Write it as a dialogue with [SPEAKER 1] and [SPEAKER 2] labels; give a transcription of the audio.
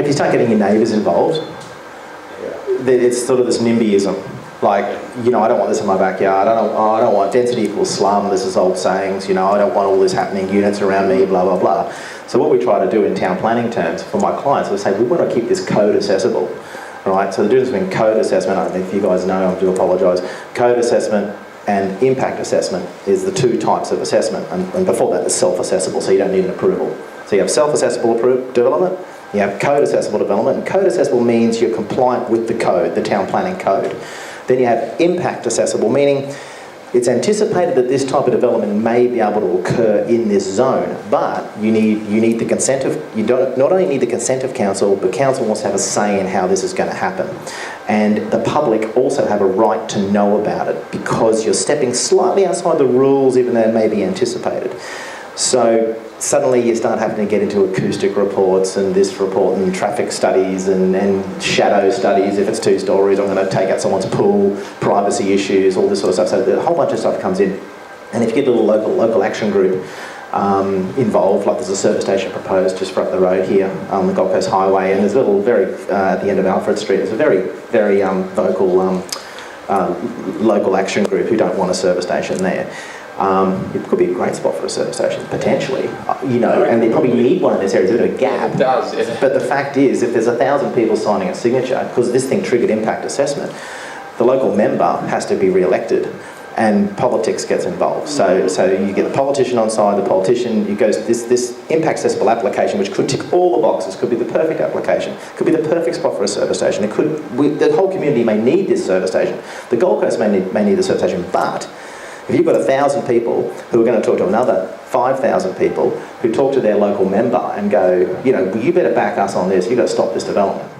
[SPEAKER 1] if you start getting your neighbours involved, it's sort of this NIMBYism. Like, I don't want this in my backyard. I don't want density equals slum. This is old sayings. I don't want all this happening, units around me, blah, blah, blah. So what we try to do in town planning terms for my clients, we say we want to keep this code accessible. Right? So the difference between code assessment, I don't know if you guys know, I do apologise, code assessment and impact assessment is the two types of assessment. And before that, it's self-assessable, so you don't need an approval. So you have self-assessable development, you have code accessible development, and code accessible means you're compliant with the code, the town planning code. Then you have impact accessible, meaning it's anticipated that this type of development may be able to occur in this zone, but you need the consent of, not only need the consent of council, but council wants to have a say in how this is going to happen. And the public also have a right to know about it because you're stepping slightly outside the rules even though it may be anticipated. So suddenly you start having to get into acoustic reports and this report and traffic studies and shadow studies. If it's 2 stories, I'm going to take out someone's pool, privacy issues, all this sort of stuff. So a whole bunch of stuff comes in. And if you get a little local action group involved, like there's a service station proposed just for up the road here on the Gold Coast Highway, and there's a little at the end of Alfred Street, there's a very vocal local action group who don't want a service station there. It could be a great spot for a service station, potentially, and they probably need one in this area. There's a bit of a gap.
[SPEAKER 2] It does, yeah.
[SPEAKER 1] But the fact is, if there's 1,000 people signing a signature, because this thing triggered impact assessment, the local member has to be re-elected, and politics gets involved. So you get the politician on side, the politician, it goes, this impact accessible application, which could tick all the boxes, could be the perfect application, could be the perfect spot for a service station. The whole community may need this service station. The Gold Coast may need the service station, but if you've got 1,000 people who are going to talk to another 5,000 people who talk to their local member and go, you better back us on this, you've got to stop this development.